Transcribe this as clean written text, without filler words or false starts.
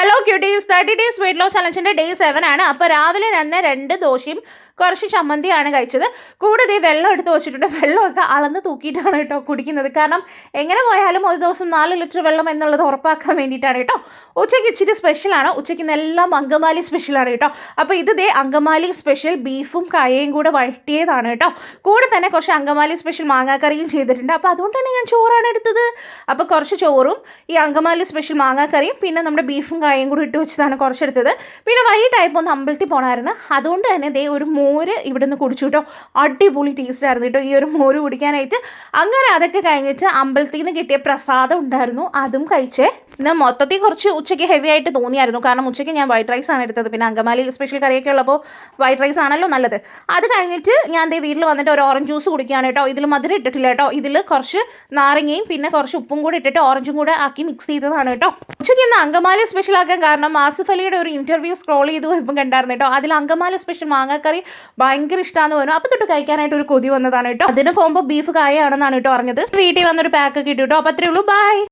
Hello cuties, 30 days weight loss ചലഞ്ചിൻ്റെ day 7 ആണ്. അപ്പോൾ രാവിലെ തന്നെ 2 ദോശയും കുറച്ച് ചമ്മന്തിയാണ് കഴിച്ചത്. കൂടെ ദേ വെള്ളം എടുത്ത് വെച്ചിട്ടുണ്ട്. വെള്ളമൊക്കെ അളന്ന് തൂക്കിയിട്ടാണ് കേട്ടോ കുടിക്കുന്നത്. കാരണം എങ്ങനെ പോയാലും ഒരു ദിവസം 4 ലിറ്റർ വെള്ളം എന്നുള്ളത് ഉറപ്പാക്കാൻ വേണ്ടിയിട്ടാണ് കേട്ടോ. ഉച്ചയ്ക്ക് ഇച്ചിരി സ്പെഷ്യലാണ്. ഉച്ചയ്ക്ക് എല്ലാം അങ്കമാലി സ്പെഷ്യലാണ് കേട്ടോ. അപ്പോൾ ഇത് ദേ അങ്കമാലി സ്പെഷ്യൽ ബീഫും കയയും കൂടെ വഴറ്റിയതാണ് കേട്ടോ. കൂടെ തന്നെ കുറച്ച് അങ്കമാലി സ്പെഷ്യൽ മാങ്ങാക്കറിയും ചെയ്തിട്ടുണ്ട്. അപ്പോൾ അതുകൊണ്ട് തന്നെ ഞാൻ ചോറാണ് എടുത്തത്. അപ്പോൾ കുറച്ച് ചോറും ഈ അങ്കമാലി സ്പെഷ്യൽ മാങ്ങാക്കറിയും പിന്നെ നമ്മുടെ ബീഫും കായും കൂടി ഇട്ട് വെച്ചതാണ് കുറച്ചെടുത്തത്. പിന്നെ വൈകിട്ടായപ്പോൾ ഒന്ന് അമ്പലത്തിൽ പോകണമായിരുന്നു. അതുകൊണ്ട് തന്നെ ദേ ഒരു മോര് ഇവിടെ നിന്ന് കുടിച്ചു കേട്ടോ. അടിപൊളി ടേസ്റ്റ് ആയിരുന്നു കേട്ടോ ഈ ഒരു മോര് കുടിക്കാനായിട്ട്. അങ്ങനെ അതൊക്കെ കഴിഞ്ഞിട്ട് അമ്പലത്തിൽ നിന്ന് കിട്ടിയ പ്രസാദം ഉണ്ടായിരുന്നു, അതും കഴിച്ചേ. ഇന്ന് മൊത്തത്തിൽ കുറച്ച് ഉച്ചയ്ക്ക് ഹെവി ആയിട്ട് തോന്നിയായിരുന്നു. കാരണം ഉച്ചയ്ക്ക് ഞാൻ വൈറ്റ് റൈസ് ആണ് എടുത്തത്. പിന്നെ അങ്കമാലി സ്പെഷ്യൽ കറിയൊക്കെ ഉള്ളപ്പോൾ വൈറ്റ് റൈസ് ആണല്ലോ നല്ലത്. അത് കഴിഞ്ഞിട്ട് ഞാൻ ദേ വീട്ടിൽ വന്നിട്ട് ഒരു ഓറഞ്ച് ജ്യൂസ് കുടിക്കുകയാണ് കേട്ടോ. ഇതിൽ മധുരം ഇട്ടിട്ടില്ല കേട്ടോ. ഇതിൽ കുറച്ച് നാരങ്ങയും പിന്നെ കുറച്ച് ഉപ്പും കൂടി ഇട്ടിട്ട് ഓറഞ്ചും കൂടെ ആക്കി മിക്സ് ചെയ്തതാണ് കേട്ടോ. ഉച്ചയ്ക്ക് ഇന്ന് അങ്കമാലി സ്പെഷ്യൽ ആക്കാൻ കാരണം ആസിഫ് അലിയുടെ ഒരു ഇൻ്റർവ്യൂ സ്ക്രോൾ ചെയ്തു ഇപ്പം കണ്ടായിരുന്നു കേട്ടോ. അതിൽ അങ്കമാലി സ്പെഷ്യൽ മാങ്ങാക്കറി ഭയങ്കര ഇഷ്ടമാണെന്ന് പറഞ്ഞു. അപ്പോൾ തൊട്ട് കഴിക്കാനായിട്ട് ഒരു കൊതി വന്നതാണ് കേട്ടോ. അതിന് പോകുമ്പോൾ ബീഫ് കായാണെന്നാണ് കേട്ടോ അറിഞ്ഞത്. വീട്ടിൽ വന്നൊരു പാക്ക് കിട്ടി കേട്ടോ. അപ്പോൾ അത്രയേ ഉള്ളൂ. ബൈ.